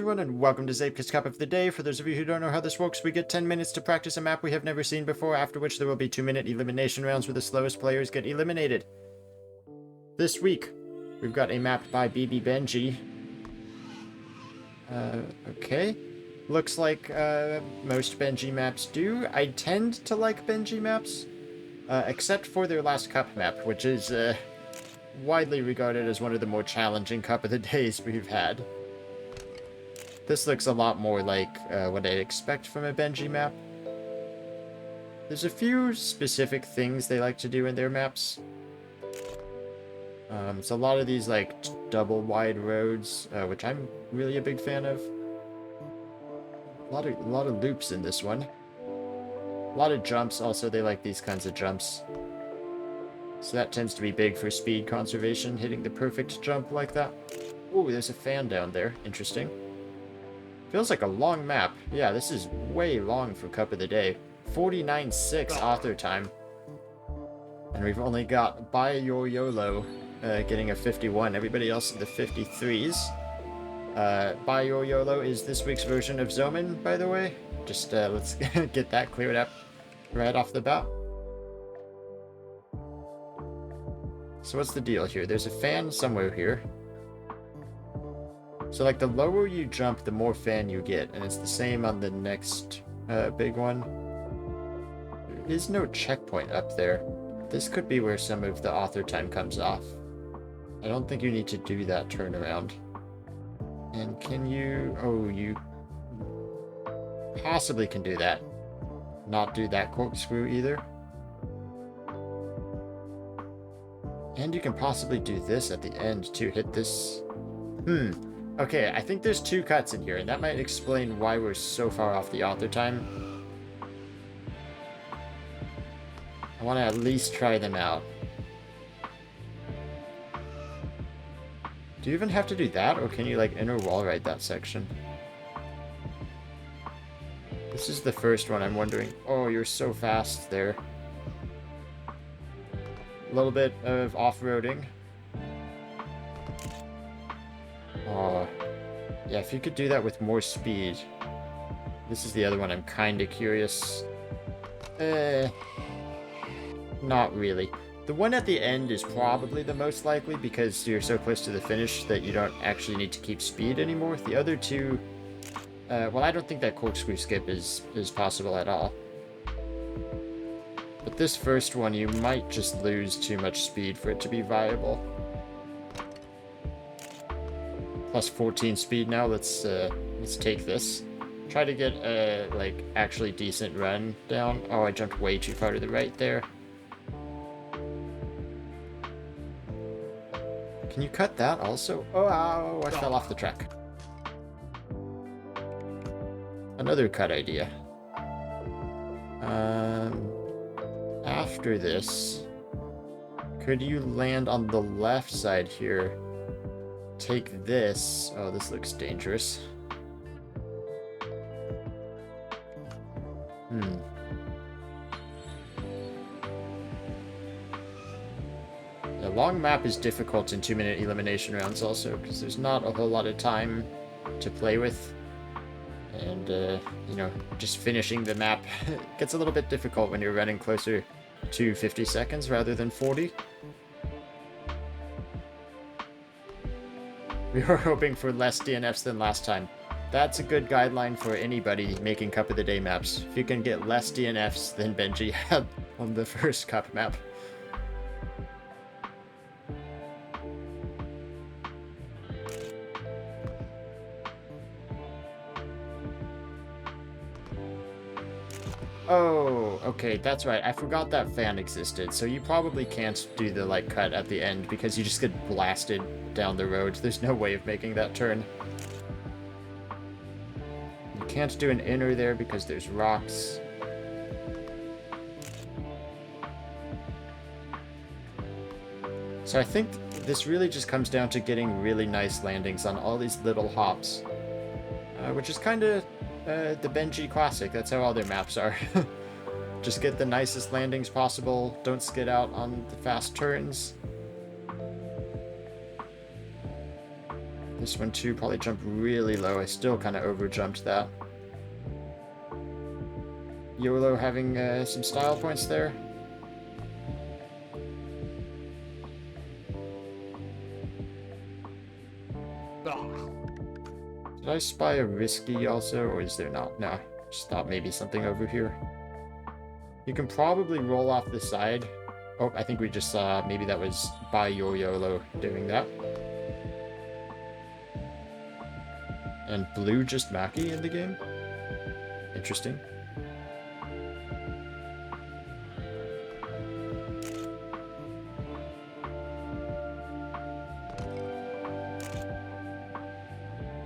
everyone, and welcome to Zeepkist Cup of the Day. For those of you who don't know how this works, we get 10 minutes to practice a map we have never seen before, after which there will be 2-minute elimination rounds where the slowest players get eliminated. This week, we've got a map by BB Benji. Okay. Looks like most Benji maps do. I tend to like Benji maps, except for their last cup map, which is widely regarded as one of the more challenging Cup of the Days we've had. This looks a lot more like what I'd expect from a Benji map. There's a few specific things they like to do in their maps. So a lot of these like double wide roads, which I'm really a big fan of. A lot of loops in this one. A lot of jumps. Also, they like these kinds of jumps. So that tends to be big for speed conservation, hitting the perfect jump like that. Ooh, there's a fan down there. Interesting. Feels like a long map. Yeah, this is way long for Cup of the Day. 49.6 author time. And we've only got Buy Your YOLO getting a 51. Everybody else in the 53s. Buy Your YOLO is this week's version of Zomin, by the way. Just let's get that cleared up right off the bat. So what's the deal here? There's a fan somewhere here. So, like, the lower you jump, the more fan you get, and it's the same on the next big one. There is no checkpoint up there. This could be where some of the author time comes off. I don't think you need to do that turnaround. And can you... Oh, you possibly can do that. Not do that corkscrew either. And you can possibly do this at the end, too. Hit this... Okay, I think there's two cuts in here, and that might explain why we're so far off the author time. I want to at least try them out. Do you even have to do that, or can you, like, inner wall ride that section? This is the first one, I'm wondering. Oh, you're so fast there. A little bit of off-roading. Oh, yeah, if you could do that with more speed. This is the other one I'm kind of curious. Not really. The one at the end is probably the most likely because you're so close to the finish that you don't actually need to keep speed anymore. The other two, well, I don't think that corkscrew skip is possible at all. But this first one, you might just lose too much speed for it to be viable. Plus 14 speed now. Let's take this. Try to get a like actually decent run down. Oh, I jumped way too far to the right there. Can you cut that also? Oh, ow, I fell off the track. Another cut idea. After this, could you land on the left side here? Take this. Oh, this looks dangerous. The long map is difficult in 2-minute elimination rounds also, because there's not a whole lot of time to play with. And, you know, just finishing the map gets a little bit difficult when you're running closer to 50 seconds rather than 40. We were hoping for less DNFs than last time. That's a good guideline for anybody making Cup of the Day maps. If you can get less DNFs than Benji had on the first Cup map. Oh, okay, that's right. I forgot that fan existed. So you probably can't do the, like, cut at the end because you just get blasted down the road. There's no way of making that turn. You can't do an inner there because there's rocks. So I think this really just comes down to getting really nice landings on all these little hops. Which is kind of the Benji classic. That's how all their maps are. Just get the nicest landings possible. Don't skid out on the fast turns. This one too, probably jump really low. I still kind of over-jumped that. YOLO having some style points there. Did I spy a risky also, or is there not? No, just thought maybe something over here. You can probably roll off the side. Oh, I think we just saw, maybe that was by your YOLO doing that. And blue just Maki in the game? Interesting.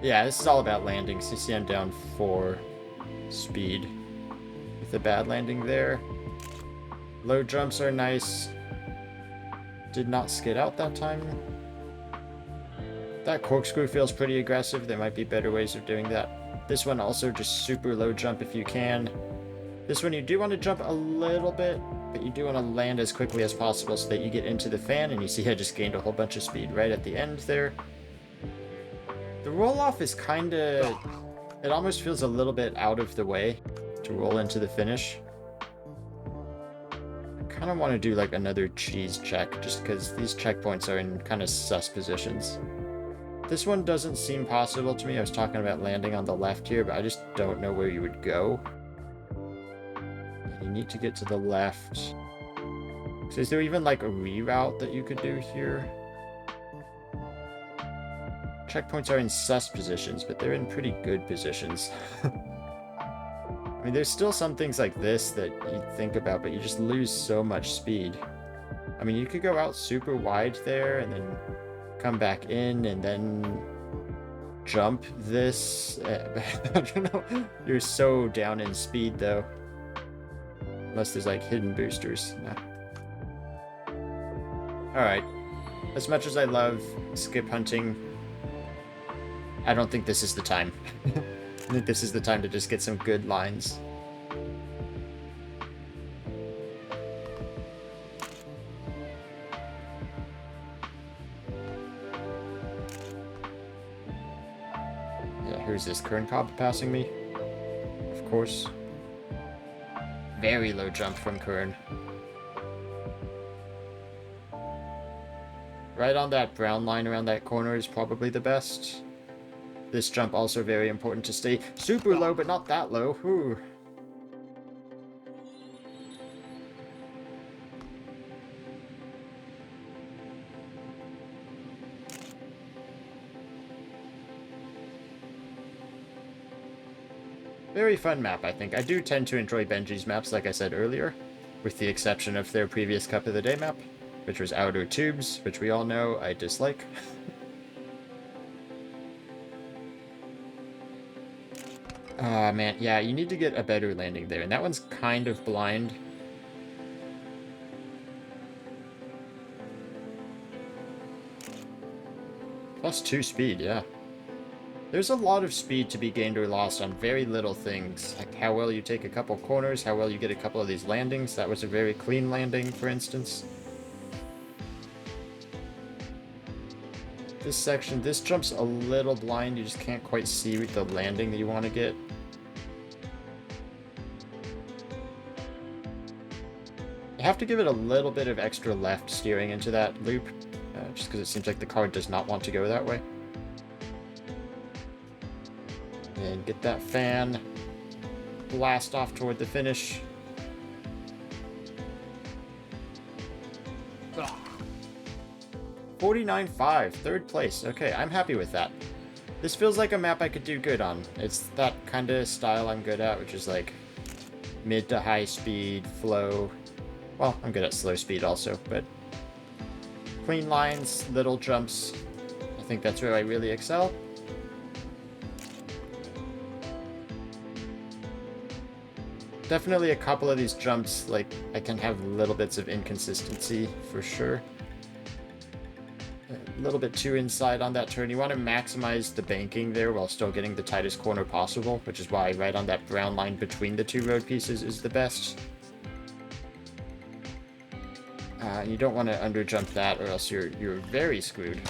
Yeah, this is all about landing. CCM down 4 speed. With a bad landing there. Low jumps are nice. Did not skid out that time. That corkscrew feels pretty aggressive. There might be better ways of doing that. This one also just super low jump if you can. This one you do want to jump a little bit, but you do want to land as quickly as possible so that you get into the fan, and you see I just gained a whole bunch of speed right at the end there. The roll-off is kinda... It almost feels a little bit out of the way to roll into the finish. I kind of want to do like another cheese check, just because these checkpoints are in kind of sus positions. This one doesn't seem possible to me. I was talking about landing on the left here, but I just don't know where you would go. You need to get to the left. So is there even like a reroute that you could do here? Checkpoints are in sus positions, but they're in pretty good positions. I mean, there's still some things like this that you think about, but you just lose so much speed. I mean, you could go out super wide there and then come back in and then jump this. I don't know. You're so down in speed, though. Unless there's like hidden boosters. No. Alright. As much as I love skip hunting, I don't think this is the time. I think this is the time to just get some good lines. Yeah, who's this? Kern Cobb passing me? Of course. Very low jump from Kern. Right on that brown line around that corner is probably the best. This jump also very important to stay super low, but not that low. Whew. Very fun map, I think. I do tend to enjoy Benji's maps, like I said earlier, with the exception of their previous Cup of the Day map, which was Outer Tubes, which we all know I dislike. Ah, man, yeah, you need to get a better landing there, and that one's kind of blind. +2 speed, yeah. There's a lot of speed to be gained or lost on very little things, like how well you take a couple corners, how well you get a couple of these landings. That was a very clean landing, for instance. This section, this jump's a little blind, you just can't quite see the landing that you want to get. You have to give it a little bit of extra left steering into that loop, just because it seems like the car does not want to go that way. And get that fan, blast off toward the finish. 49.5, third place. Okay, I'm happy with that. This feels like a map I could do good on. It's that kind of style I'm good at, which is like mid to high speed, flow. Well, I'm good at slow speed also, but clean lines, little jumps. I think that's where I really excel. Definitely a couple of these jumps, like, I can have little bits of inconsistency, for sure. A little bit too inside on that turn. You want to maximize the banking there while still getting the tightest corner possible, which is why right on that brown line between the two road pieces is the best. You don't want to underjump that, or else you're very screwed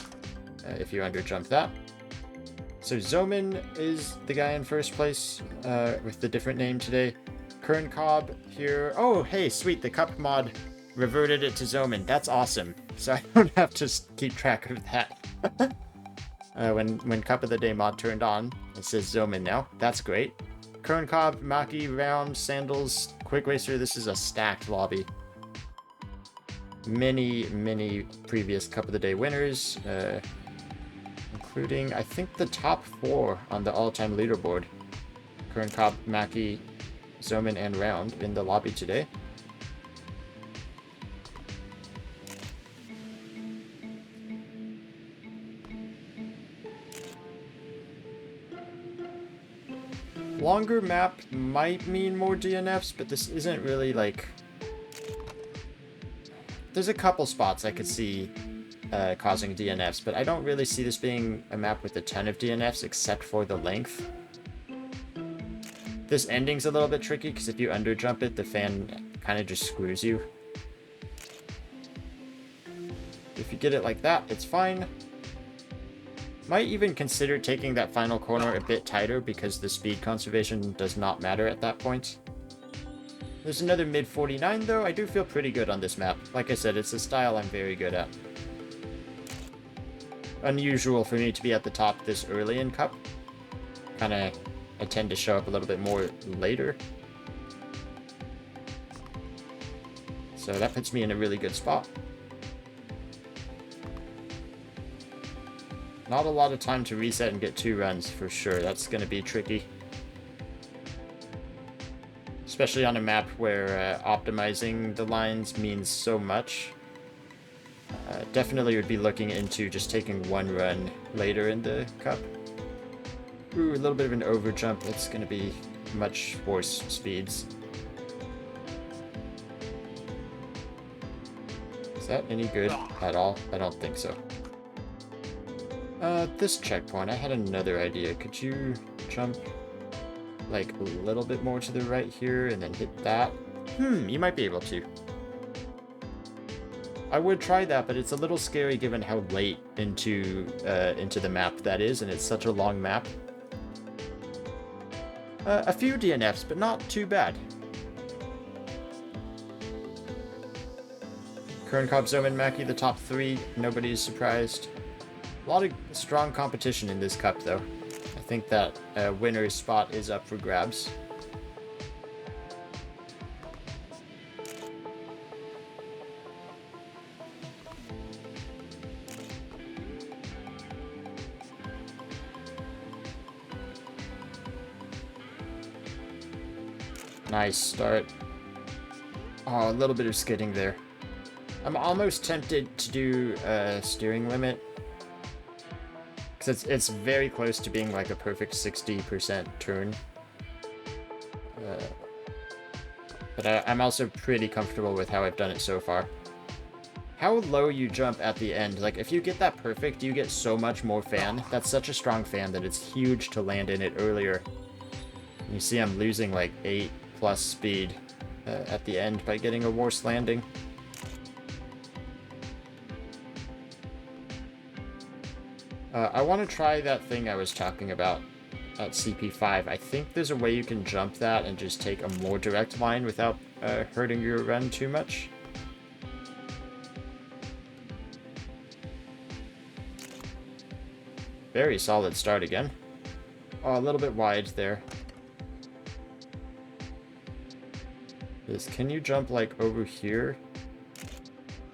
if you underjump that. So Zoman is the guy in first place with the different name today. Kern Cobb here. Oh, hey, sweet. The cup mod reverted it to Zoman. That's awesome. So I don't have to keep track of that. When Cup of the Day mod turned on, it says Zoman now. That's great. Kern Cobb, Maki, Round, Sandals, Quick Racer. This is a stacked lobby. Many previous Cup of the Day winners, including, I think, the top 4 on the all-time leaderboard. Kern Cobb, Maki, Zoman, and Round in the lobby today. Longer map might mean more DNFs, but this isn't really like... There's a couple spots I could see causing DNFs, but I don't really see this being a map with a ton of DNFs except for the length. This ending's a little bit tricky because if you underjump it, the fan kind of just screws you. If you get it like that, it's fine. Might even consider taking that final corner a bit tighter because the speed conservation does not matter at that point. There's another mid 49 though. I do feel pretty good on this map. Like I said, it's a style I'm very good at. Unusual for me to be at the top this early in Cup. I tend to show up a little bit more later. So that puts me in a really good spot. Not a lot of time to reset and get 2 runs for sure. That's going to be tricky. Especially on a map where optimizing the lines means so much. Definitely would be looking into just taking 1 run later in the Cup. Ooh, a little bit of an overjump. That's going to be much worse speeds. Is that any good at all? I don't think so. This checkpoint, I had another idea. Could you jump like a little bit more to the right here and then hit that? You might be able to. I would try that, but it's a little scary given how late into the map that is, and it's such a long map. A few DNFs, but not too bad. Kern, Cobb, Zoman, Maki, the top 3. Nobody's surprised. A lot of strong competition in this Cup, though. I think that winner's spot is up for grabs. Nice start. Oh, a little bit of skidding there. I'm almost tempted to do a steering limit. Because it's very close to being like a perfect 60% turn. But I'm also pretty comfortable with how I've done it so far. How low you jump at the end. Like, if you get that perfect, you get so much more fan. That's such a strong fan that it's huge to land in it earlier. You see I'm losing like 8+ speed at the end by getting a worse landing. I want to try that thing I was talking about at CP5. I think there's a way you can jump that and just take a more direct line without hurting your run too much. Very solid start again. Oh, a little bit wide there. Can you jump like over here?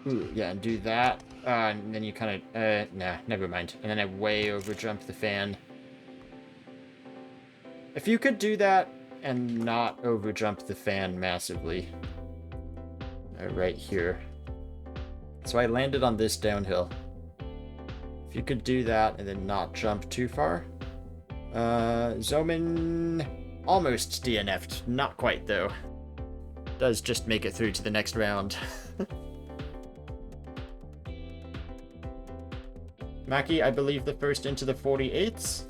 Ooh, yeah, and do that. And then you kind of, nah, never mind. And then I way overjumped the fan. If you could do that and not overjump the fan massively. Right here. So I landed on this downhill. If you could do that and then not jump too far. Zoman almost DNF'd. Not quite, though. Does just make it through to the next round. Maki, I believe the first into the 48s.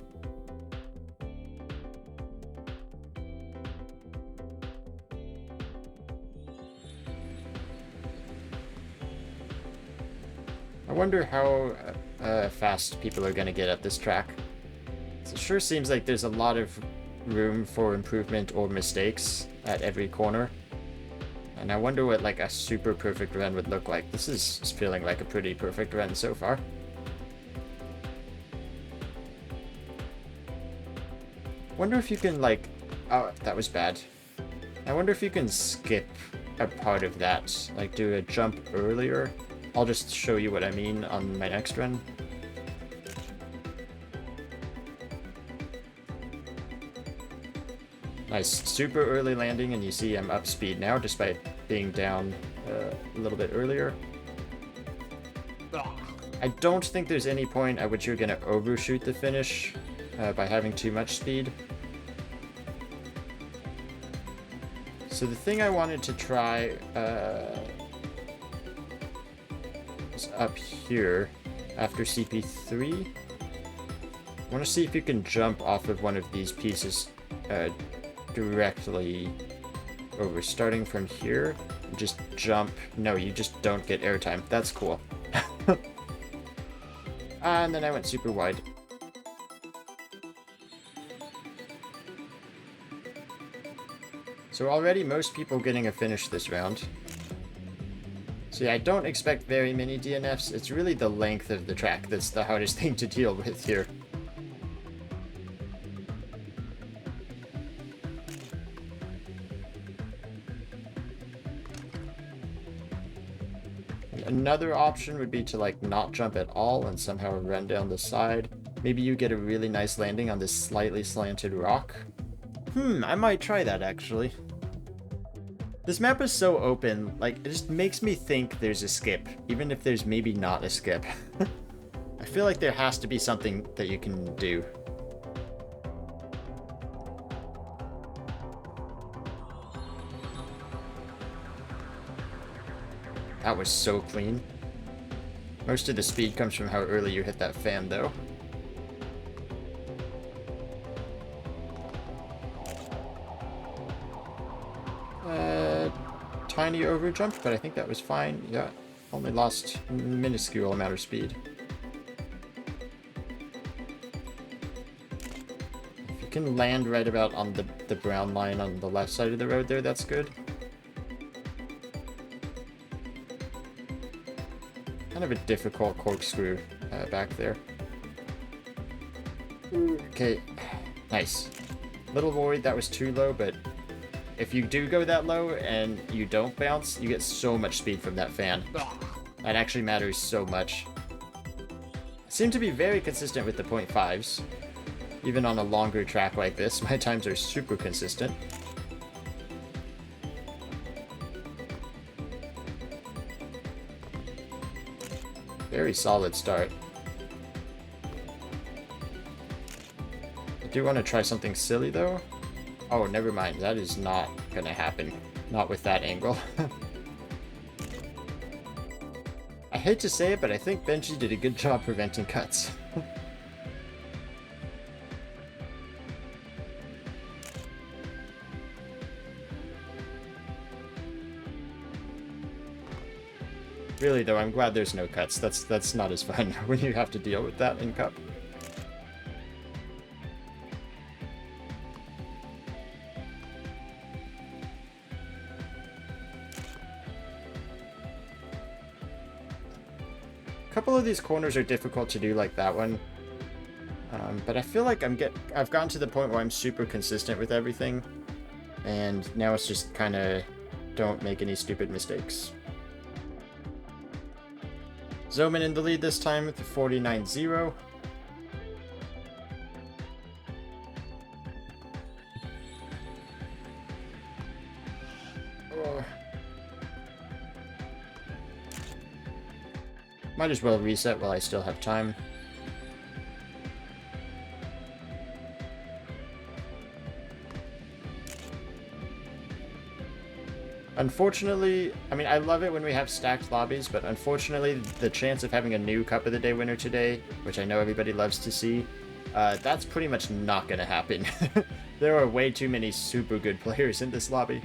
I wonder how fast people are going to get at this track. It's a sure seems like there's a lot of room for improvement or mistakes at every corner. And I wonder what like a super perfect run would look like. This is feeling like a pretty perfect run so far. Wonder if you can like... Oh, that was bad. I wonder if you can skip a part of that. Like do a jump earlier. I'll just show you what I mean on my next run. Nice, super early landing, and you see I'm up speed now, despite being down a little bit earlier. I don't think there's any point at which you're going to overshoot the finish by having too much speed. So the thing I wanted to try is up here after CP3. I want to see if you can jump off of one of these pieces directly over, starting from here. Just jump. No, you just don't get airtime. That's cool. And then I went super wide. So already most people getting a finish this round. So yeah, I don't expect very many DNFs. It's really the length of the track that's the hardest thing to deal with here. Another option would be to like not jump at all and somehow run down the side. Maybe you get a really nice landing on this slightly slanted rock. I might try that actually. This map is so open, like it just makes me think there's a skip, even if there's maybe not a skip. I feel like there has to be something that you can do. That was so clean. Most of the speed comes from how early you hit that fan, though. Tiny overjump, but I think that was fine. Yeah, only lost a minuscule amount of speed. If you can land right about on the brown line on the left side of the road there, that's good. Kind of a difficult corkscrew back there. Okay, nice. Little worried that was too low, but if you do go that low and you don't bounce, you get so much speed from that fan. That actually matters so much. Seem to be very consistent with the 0.5s. Even on a longer track like this, my times are super consistent. Very solid start. I do want to try something silly though. Oh, never mind. That is not gonna happen. Not with that angle. I hate to say it, but I think Benji did a good job preventing cuts. Really though, I'm glad there's no cuts. That's not as fun when you have to deal with that in Cup. A couple of these corners are difficult to do like that one. But I feel like I've gotten to the point where I'm super consistent with everything. And now it's just kind of don't make any stupid mistakes. Zoman in the lead this time with the 49-0. Might as well reset while I still have time. Unfortunately, I mean, I love it when we have stacked lobbies, but unfortunately, the chance of having a new Cup of the Day winner today, which I know everybody loves to see, that's pretty much not going to happen. There are way too many super good players in this lobby.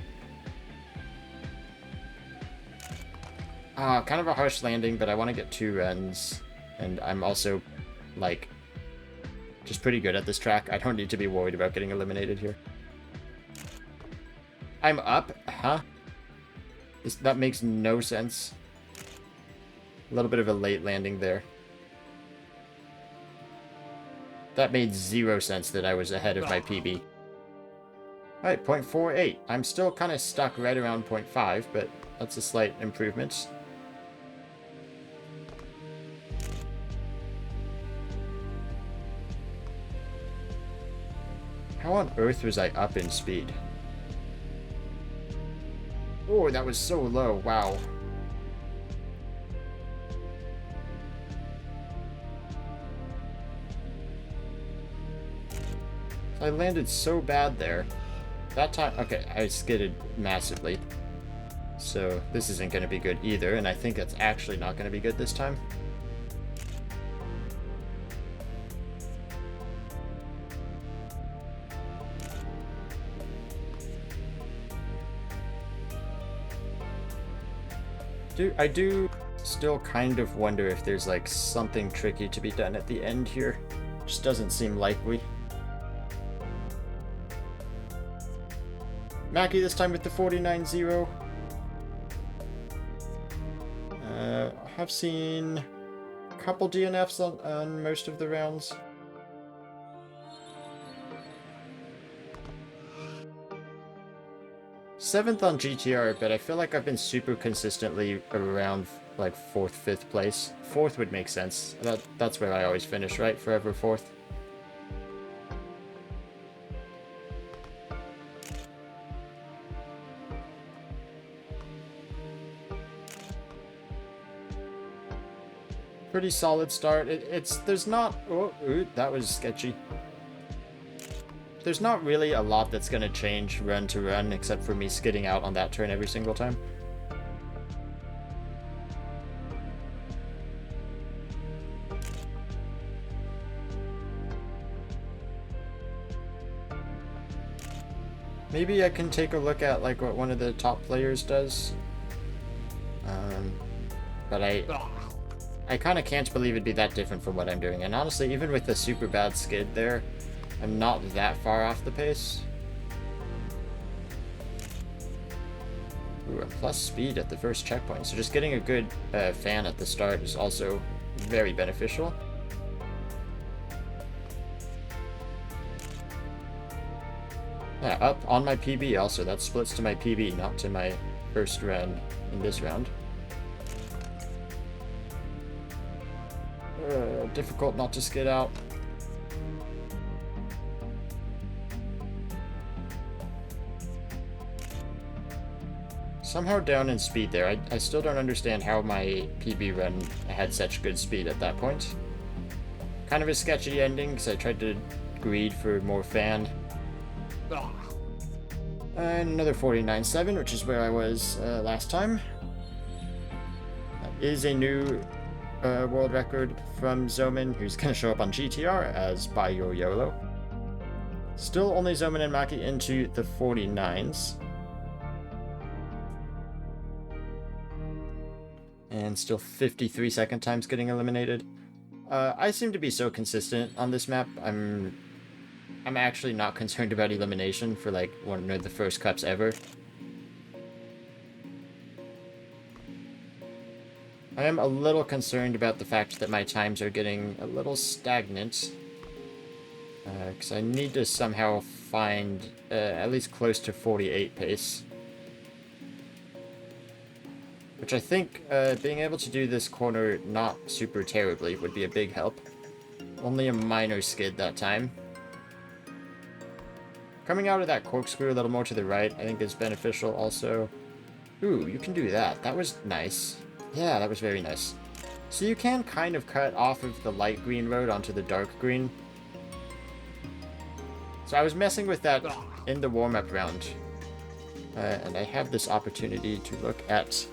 Kind of a harsh landing, but I want to get 2 runs, and I'm also, like, which is pretty good at this track. I don't need to be worried about getting eliminated here. I'm up? Huh? That makes no sense. A little bit of a late landing there. That made 0 sense that I was ahead of my PB. Alright, 0.48. I'm still kind of stuck right around 0.5, but that's a slight improvement. How on earth was I up in speed? Oh, that was so low. Wow. I landed so bad there. That time... Okay, I skidded massively. So this isn't going to be good either, and I think it's actually not going to be good this time. I do still kind of wonder if there's like something tricky to be done at the end here. Just doesn't seem likely. Mackie this time with the 49-0. I've seen a couple DNFs on most of the rounds. Seventh on GTR, but I feel like I've been super consistently around like 4th, 5th place. 4th would make sense. That's where I always finish, right? Forever 4th. Pretty solid start. There's not... Oh, ooh, that was sketchy. There's not really a lot that's going to change run to run, except for me skidding out on that turn every single time. Maybe I can take a look at like what one of the top players does. But I kind of can't believe it'd be that different from what I'm doing. And honestly, even with the super bad skid there, I'm not that far off the pace. Ooh, a plus speed at the first checkpoint. So just getting a good fan at the start is also very beneficial. Yeah, up on my PB also. That splits to my PB, not to my first run in this round. Difficult not to skid out. Somehow down in speed there. I still don't understand how my PB run had such good speed at that point. Kind of a sketchy ending because I tried to greed for more fan. And another 49.7, which is where I was last time. That is a new world record from Zoman, who's going to show up on GTR as Buy Your YOLO. Still only Zoman and Maki into the 49s. And still 53 second times getting eliminated. I seem to be so consistent on this map. I'm actually not concerned about elimination for like one of the first cups ever. I am a little concerned about the fact that my times are getting a little stagnant. Because I need to somehow find at least close to 48 pace. Which I think being able to do this corner not super terribly would be a big help. Only a minor skid that time. Coming out of that corkscrew a little more to the right I think is beneficial also. Ooh, you can do that. That was nice. Yeah, that was very nice. So you can kind of cut off of the light green road onto the dark green. So I was messing with that in the warm-up round. And I have this opportunity to look at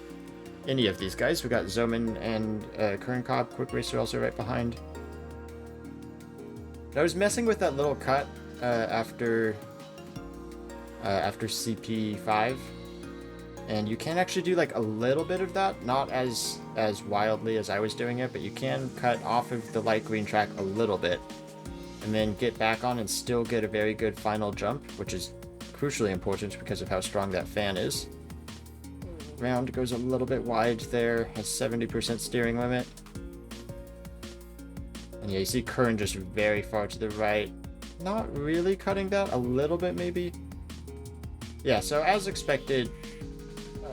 any of these guys. We got Zoman and Kern Cobb, Quick Racer also right behind. I was messing with that little cut after CP5. And you can actually do like a little bit of that, not as wildly as I was doing it, but you can cut off of the light green track a little bit. and then get back on and still get a very good final jump, which is crucially important because of how strong that fan is. Round goes a little bit wide there, has 70% steering limit. And yeah, you see Kern just very far to the right. Not really cutting that, a little bit maybe. Yeah, so as expected,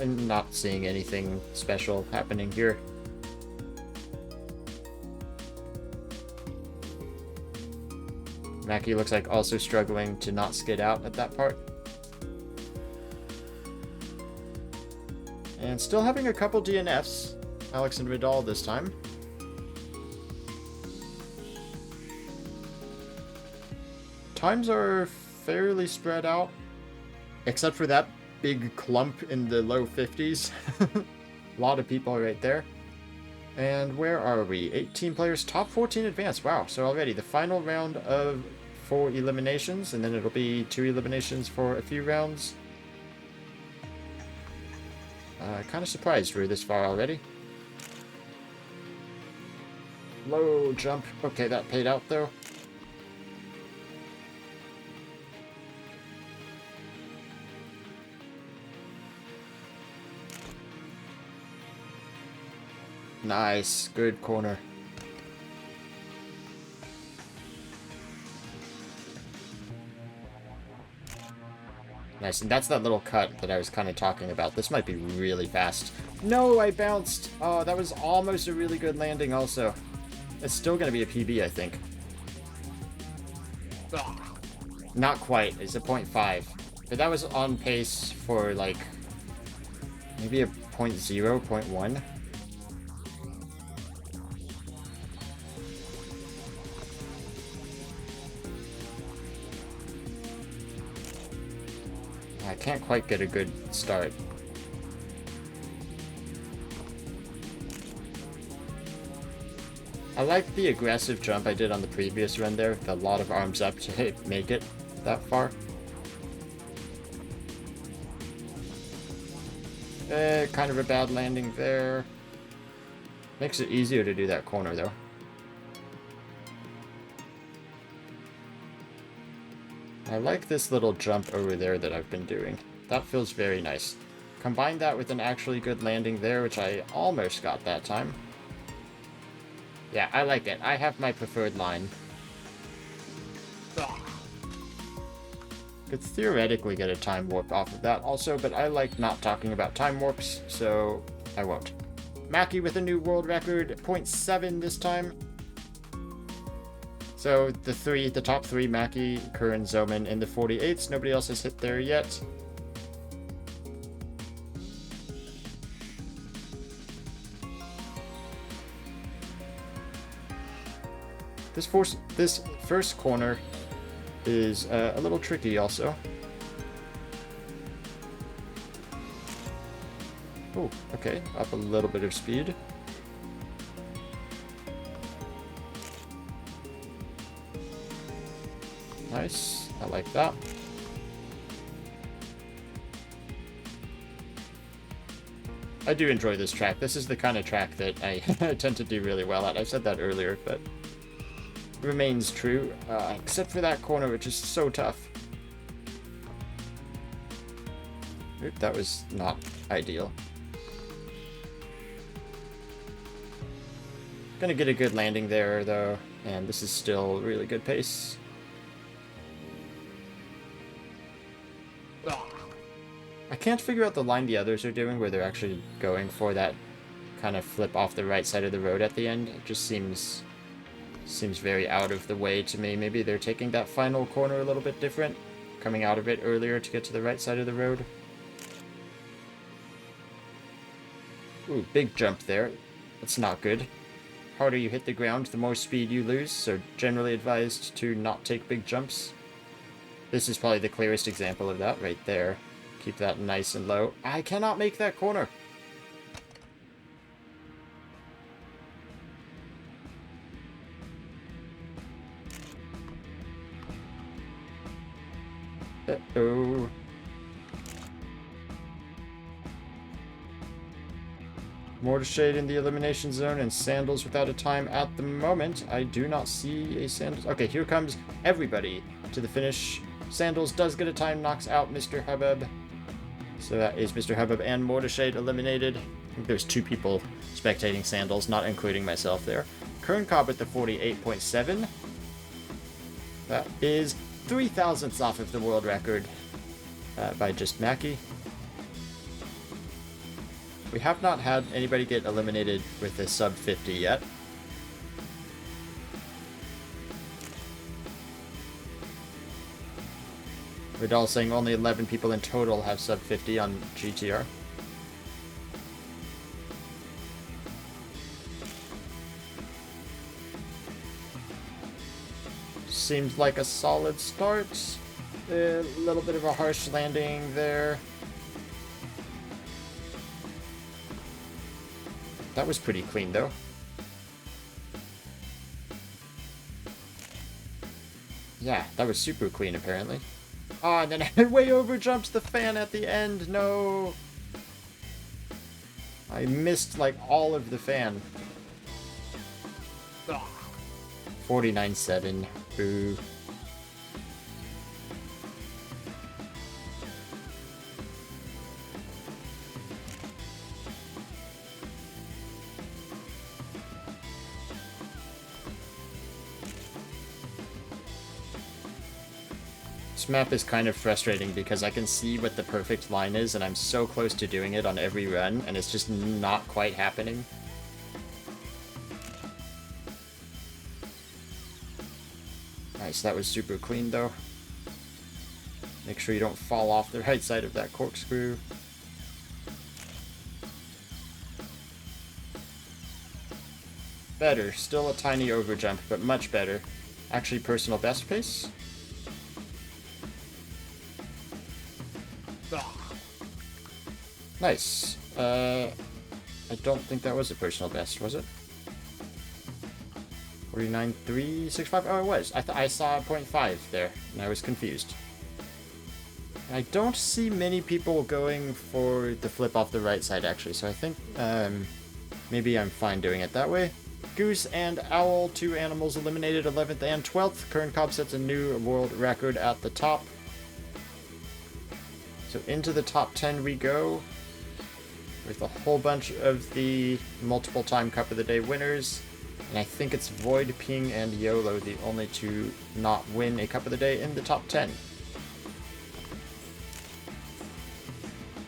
I'm not seeing anything special happening here. Mackie looks like also struggling to not skid out at that part. And still having a couple DNFs, Alex and Vidal this time. Times are fairly spread out, except for that big clump in the low 50s. A lot of people right there. And where are we? 18 players, top 14 advanced. Wow, so already the final round of 4 eliminations, and then it'll be 2 eliminations for a few rounds. Kind of surprised we're this far already. Low jump. Okay, that paid out though. Nice, good corner. Nice, and that's that little cut that I was kind of talking about. This might be really fast. No, I bounced! Oh, that was almost a really good landing also. It's still going to be a PB, I think. Not quite, it's a 0.5. But that was on pace for, like, maybe a 0.0, 0.1. I can't quite get a good start. I like the aggressive jump I did on the previous run there, with a lot of arms up to make it that far. Kind of a bad landing there. Makes it easier to do that corner though. I like this little jump over there that I've been doing. That feels very nice. Combine that with an actually good landing there, which I almost got that time. Yeah, I like it. I have my preferred line. Could theoretically get a time warp off of that also, but I like not talking about time warps, so I won't. Mackie with a new world record, 0.7 this time. So the top three, Mackie, Curran, Zoman in the 48s. Nobody else has hit there yet. This first corner is a little tricky also. Oh, okay, up a little bit of speed. Nice, I like that. I do enjoy this track. This is the kind of track that I tend to do really well at. I said that earlier, but remains true, except for that corner, which is so tough. Oop, that was not ideal. Gonna get a good landing there, though, and this is still really good pace. I can't figure out the line the others are doing, where they're actually going for that kind of flip off the right side of the road at the end. It just seems very out of the way to me. Maybe they're taking that final corner a little bit different, coming out of it earlier to get to the right side of the road. Ooh, big jump there. That's not good. Harder you hit the ground, the more speed you lose, so generally advised to not take big jumps. This is probably the clearest example of that right there. Keep that nice and low. I cannot make that corner. Uh-oh. Mortar Shade in the elimination zone and Sandals without a time at the moment. I do not see a Sandals. Okay, here comes everybody to the finish. Sandals does get a time, knocks out Mr. Hubbub. So that is Mr. Hubbub and Mortar Shade eliminated. I think there's 2 people spectating Sandals, not including myself there. Kern Cobb at the 48.7. That is 3 thousandths off of the world record by just Mackie. We have not had anybody get eliminated with a sub 50 yet. Vidal saying only 11 people in total have sub 50 on GTR. Seems like a solid start. A little bit of a harsh landing there. That was pretty clean, though. Yeah, that was super clean, apparently. Oh, and then I way over jumps the fan at the end. No. I missed, like, all of the fan. 49.7. Boo. This map is kind of frustrating because I can see what the perfect line is and I'm so close to doing it on every run and it's just not quite happening. Nice, that was super clean though. Make sure you don't fall off the right side of that corkscrew. Better, still a tiny overjump, but much better. Actually personal best pace. Nice. I don't think that was a personal best, was it? 49.365? Oh, it was. I saw 0.5 there, and I was confused. I don't see many people going for the flip off the right side, actually, so I think maybe I'm fine doing it that way. Goose and Owl, 2 animals eliminated, 11th and 12th. Kern Cobb sets a new world record at the top. So into the top 10 we go, with a whole bunch of the multiple time Cup of the Day winners. And I think it's Void, Ping, and YOLO, the only 2 not win a Cup of the Day in the top 10.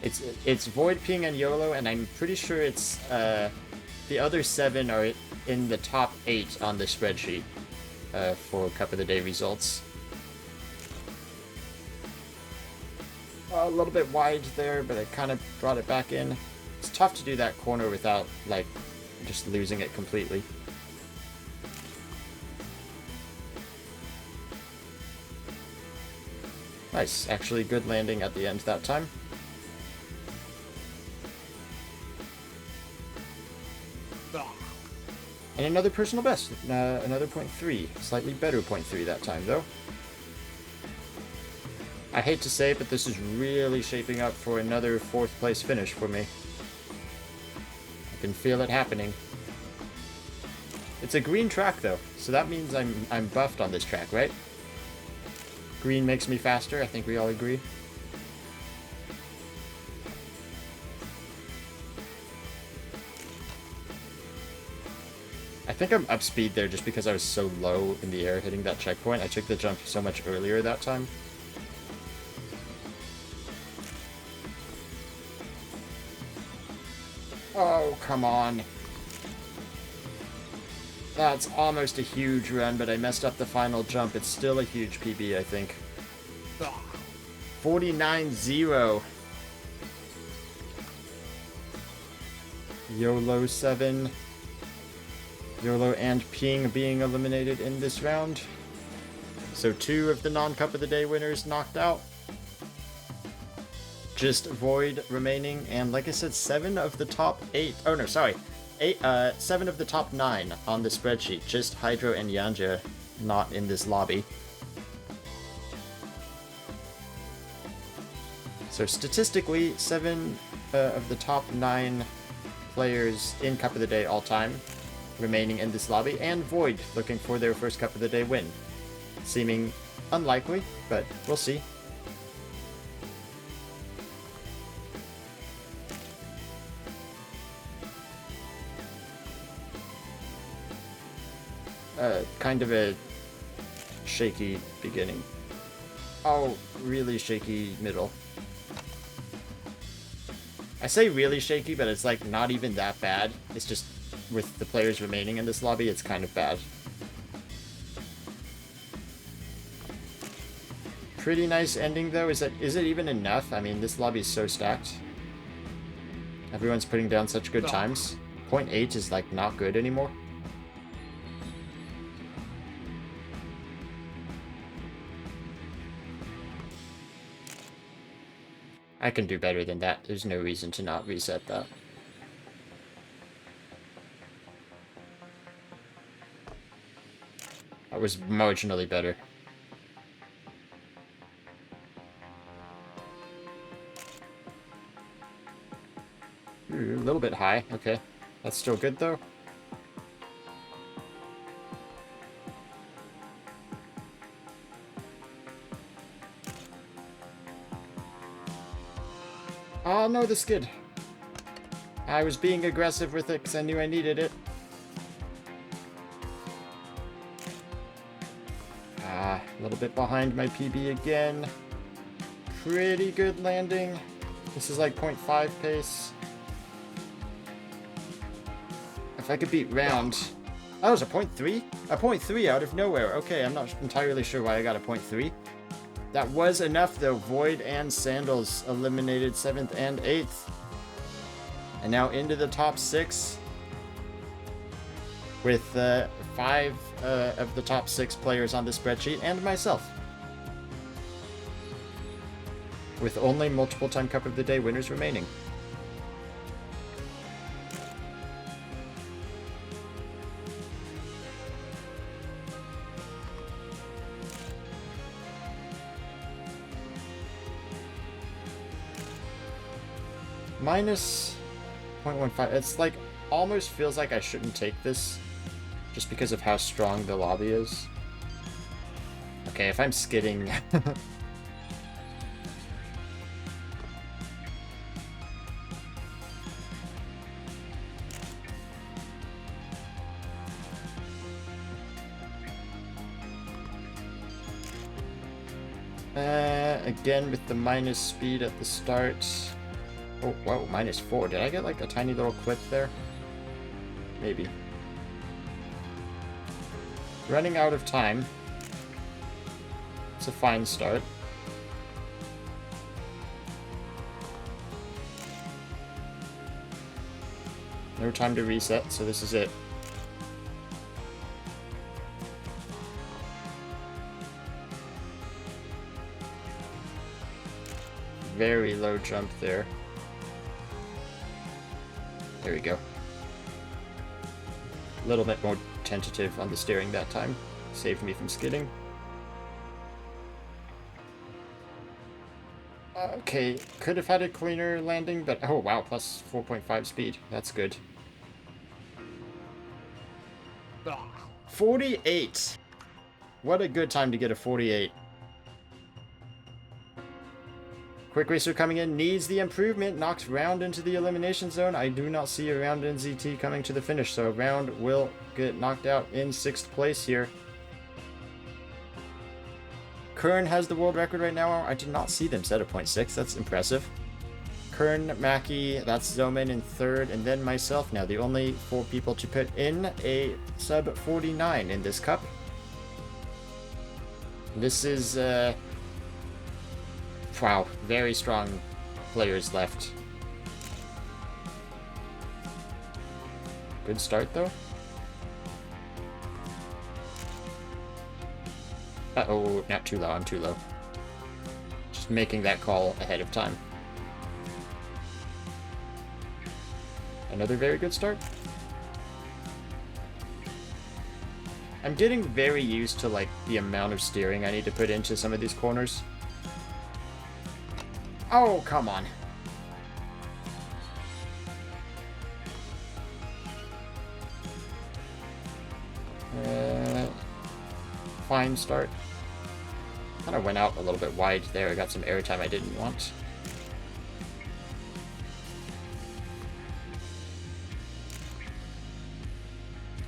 It's Void, Ping, and YOLO, and I'm pretty sure it's the other 7 are in the top 8 on the spreadsheet for Cup of the Day results. A little bit wide there, but I kind of brought it back in. It's tough to do that corner without, like, just losing it completely. Nice. Actually, good landing at the end that time. And another personal best. Another 0.3. Slightly better 0.3 that time, though. I hate to say it, but this is really shaping up for another 4th place finish for me. I can feel it happening. It's a green track though, so that means I'm buffed on this track, right? Green makes me faster, I think we all agree. I think I'm up speed there just because I was so low in the air hitting that checkpoint. I took the jump so much earlier that time. Oh, come on. That's almost a huge run, but I messed up the final jump. It's still a huge PB, I think. 49-0. YOLO 7. YOLO and Ping being eliminated in this round. So 2 of the non-Cup of the Day winners knocked out. Just Void remaining, and like I said, 7 of the top 8. Oh no, sorry. 7 of the top 9 on the spreadsheet. Just Hydro and Yanja not in this lobby. So statistically, 7 of the top 9 players in Cup of the Day all time remaining in this lobby, and Void looking for their first Cup of the Day win. Seeming unlikely, but we'll see. Kind of a shaky beginning. Oh, really shaky middle. I say really shaky, but it's like not even that bad. It's just with the players remaining in this lobby, it's kind of bad. Pretty nice ending though. Is it even enough? I mean, this lobby is so stacked. Everyone's putting down such good times. 0.8 is like not good anymore. I can do better than that. There's no reason to not reset that. That was marginally better. Ooh, a little bit high. Okay. That's still good, though. Oh, no, the skid. I was being aggressive with it because I knew I needed it. A little bit behind my PB again. Pretty good landing. This is like 0.5 pace. If I could beat Round... Oh, it was a 0.3? A 0.3 out of nowhere. Okay, I'm not entirely sure why I got a 0.3. That was enough, though. Void and Sandals eliminated 7th and 8th. And now into the top 6. With 5 of the top 6 players on the spreadsheet, and myself. With only multiple-time Cup of the Day winners remaining. Minus 0.15. It's like, almost feels like I shouldn't take this. Just because of how strong the lobby is. Okay, if I'm skidding... again with the minus speed at the start. Oh, whoa, -4. Did I get like a tiny little clip there? Maybe. Running out of time. It's a fine start. No time to reset, so this is it. Very low jump there. There we go. A little bit more tentative on the steering that time. Saved me from skidding. Okay, could have had a cleaner landing, but oh wow, plus 4.5 speed. That's good. 48! What a good time to get a 48. Quick Racer coming in, needs the improvement, knocks Round into the elimination zone. I do not see a Round in ZT coming to the finish, so Round will get knocked out in 6th place here. Kern has the world record right now. I did not see them set a 0.6. That's impressive. Kern, Mackie, that's Zoman in 3rd, and then myself now. The only 4 people to put in a sub 49 in this cup. This is, wow, very strong players left. Good start, though. Uh-oh, not too low, I'm too low. Just making that call ahead of time. Another very good start. I'm getting very used to, like, the amount of steering I need to put into some of these corners. Oh, come on. Fine start. Kind of went out a little bit wide there. I got some airtime I didn't want.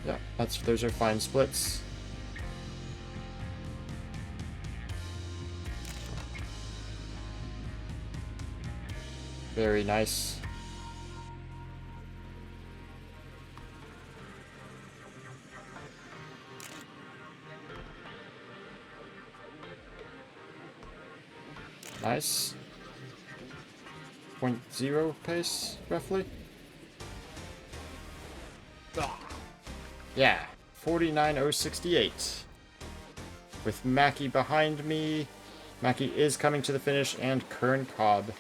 Yeah, those are fine splits. Very nice. Nice. 0.0 pace, roughly. Yeah, 49.068. With Mackie behind me. Mackie is coming to the finish, and Kern Cobb.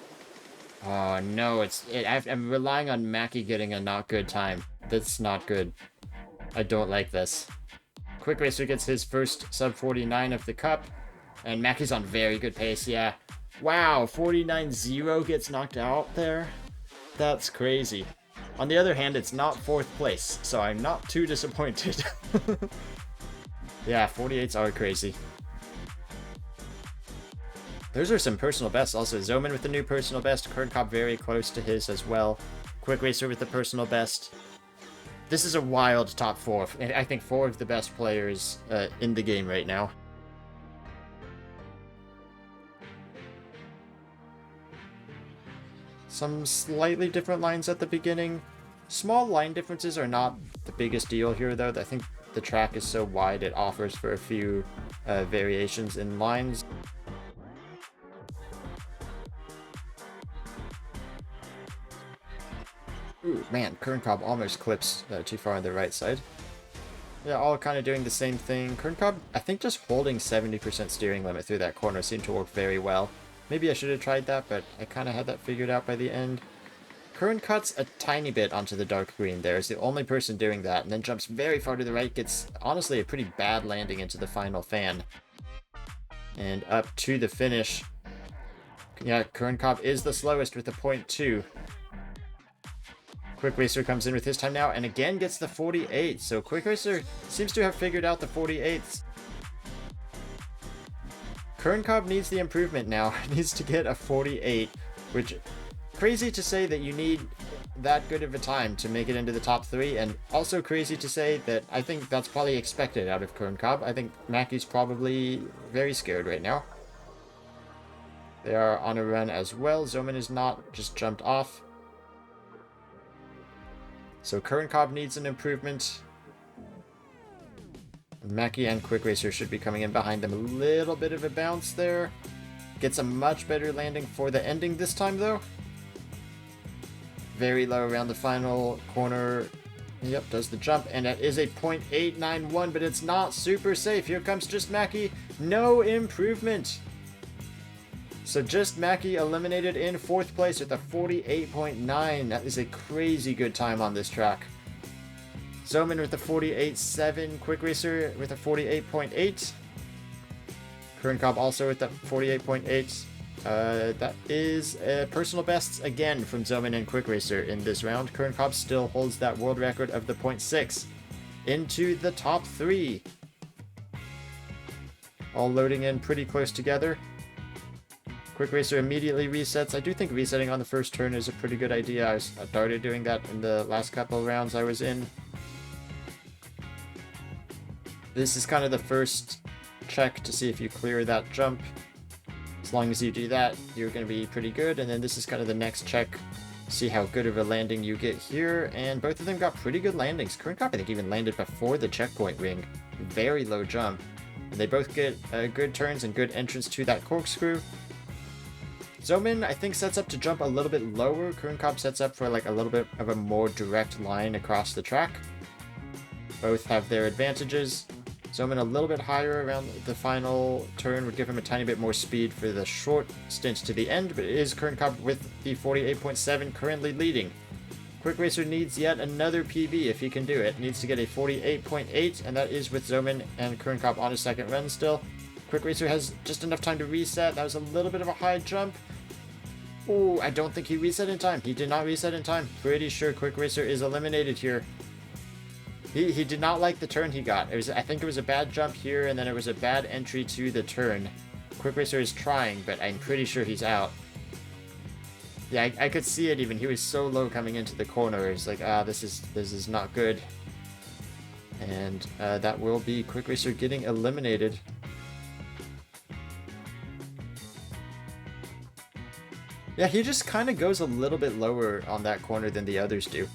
Oh no, I'm relying on Mackie getting a not good time. That's not good. I don't like this. Quick Racer gets his first sub 49 of the cup, and Mackie's on very good pace, yeah. Wow, 49.0 gets knocked out there? That's crazy. On the other hand, it's not 4th place, so I'm not too disappointed. Yeah, 48s are crazy. Those are some personal bests also. Zoman with the new personal best, Kern Cobb very close to his as well. Quick Racer with the personal best. This is a wild top 4. I think 4 of the best players in the game right now. Some slightly different lines at the beginning. Small line differences are not the biggest deal here, though. I think the track is so wide it offers for a few variations in lines. Ooh, man, Kern Cobb almost clips too far on the right side. Yeah, all kind of doing the same thing. Kern Cobb, I think just holding 70% steering limit through that corner seemed to work very well. Maybe I should have tried that, but I kind of had that figured out by the end. Kern cuts a tiny bit onto the dark green there. Is the only person doing that, and then jumps very far to the right. Gets, honestly, a pretty bad landing into the final fan. And up to the finish. Yeah, Kern Cobb is the slowest with a 0.2. Quick Racer comes in with his time now, and again gets the 48. So Quick Racer seems to have figured out the 48s. Kern Cobb needs the improvement now. Needs to get a 48, which, crazy to say that you need that good of a time to make it into the top 3, and also crazy to say that I think that's probably expected out of Kern Cobb. I think Mackie's probably very scared right now. They are on a run as well. Zoman is not, just jumped off. So Kern Cobb needs an improvement. Mackie and Quick Racer should be coming in behind them. A little bit of a bounce there. Gets a much better landing for the ending this time, though. Very low around the final corner. Yep, does the jump, and it is a 0.891, but it's not super safe. Here comes just Mackie. No improvement. So just Mackie eliminated in 4th place with a 48.9. That is a crazy good time on this track. Zoman with a 48.7. Quick Racer with a 48.8. Kern Cobb also with the 48.8. That is personal bests again from Zoman and Quick Racer in this round. Kern Cobb still holds that world record of the 0.6 into the top 3. All loading in pretty close together. Quick Racer immediately resets. I do think resetting on the first turn is a pretty good idea. I started doing that in the last couple of rounds I was in. This is kind of the first check to see if you clear that jump. As long as you do that, you're going to be pretty good. And then this is kind of the next check. See how good of a landing you get here. And both of them got pretty good landings. Kern Cobb, I think, even landed before the checkpoint ring. Very low jump. And they both get good turns and good entrance to that corkscrew. Zoman, I think, sets up to jump a little bit lower. Kern Cobb sets up for like a little bit of a more direct line across the track. Both have their advantages. Zoman a little bit higher around the final turn would give him a tiny bit more speed for the short stint to the end, but it is Kern Cobb with the 48.7 currently leading. Quick Racer needs yet another PB if he can do it. Needs to get a 48.8, and that is with Zoman and Kern Cobb on a second run still. Quick Racer has just enough time to reset. That was a little bit of a high jump. Oh, I don't think he reset in time. He did not reset in time. Pretty sure Quick Racer is eliminated here. He did not like the turn he got. I think it was a bad jump here, and then it was a bad entry to the turn. Quick Racer is trying, but I'm pretty sure he's out. Yeah, I could see it even. He was so low coming into the corner. It's like, this is not good. And that will be Quick Racer getting eliminated. Yeah, he just kind of goes a little bit lower on that corner than the others do.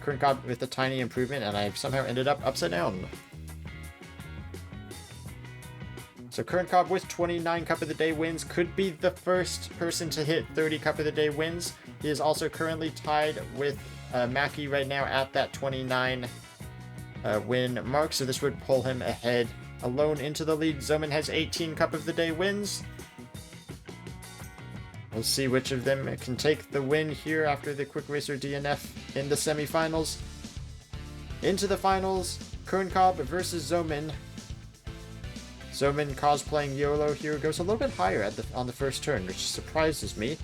Current Cobb with a tiny improvement, and I somehow ended up upside down. So Current Cobb with 29 Cup of the Day wins could be the first person to hit 30 Cup of the Day wins. He is also currently tied with Mackie right now at that 29 win mark, so this would pull him ahead alone into the lead. Zoman has 18 Cup of the Day wins. We'll see which of them can take the win here after the Quick Racer DNF in the semifinals. Into the finals, Current Cobb versus Zoman. Zoman cosplaying YOLO here goes a little bit higher on the first turn, which surprises me.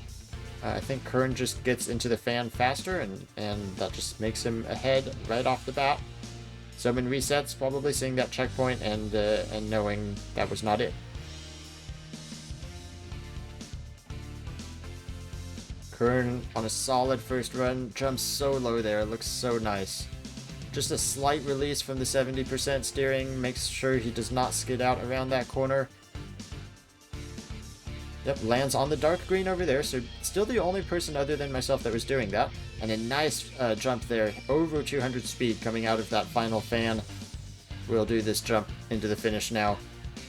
I think Kern just gets into the fan faster, and that just makes him ahead right off the bat. Zoman resets, probably seeing that checkpoint and knowing that was not it. Kern on a solid first run, jumps so low there, it looks so nice. Just a slight release from the 70% steering, makes sure he does not skid out around that corner. Yep, lands on the dark green over there, so still the only person other than myself that was doing that. And a nice jump there, over 200 speed coming out of that final fan. We'll do this jump into the finish now.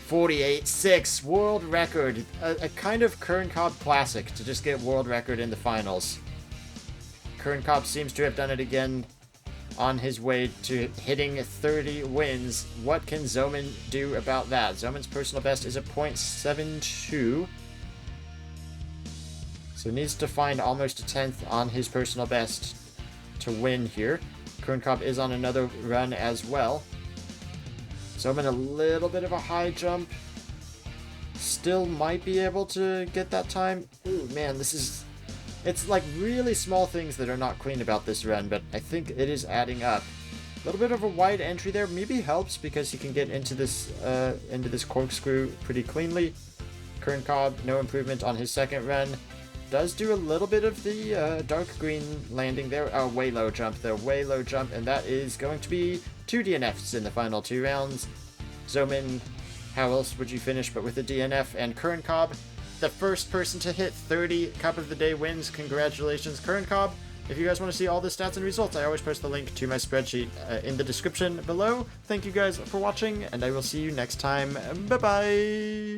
48.6, world record. A kind of Kern Cobb classic to just get world record in the finals. Kern Cobb seems to have done it again on his way to hitting 30 wins. What can Zoman do about that? Zoman's personal best is a .72. So needs to find almost a 10th on his personal best to win here. Kern Cobb is on another run as well. Zoman a little bit of a high jump. Still might be able to get that time. Ooh, man, it's like really small things that are not clean about this run, but I think it is adding up. A little bit of a wide entry there maybe helps because he can get into this corkscrew pretty cleanly. Kern Cobb, no improvement on his second run. Does do a little bit of the dark green landing there. Oh, way low jump there, way low jump, and that is going to be 2 DNFs in the final 2 rounds. Zoman, how else would you finish but with a DNF? And Kern Cobb, the first person to hit 30 Cup of the Day wins. Congratulations, Kern Cobb. If you guys want to see all the stats and results, I always post the link to my spreadsheet in the description below. Thank you guys for watching, and I will see you next time. Bye-bye!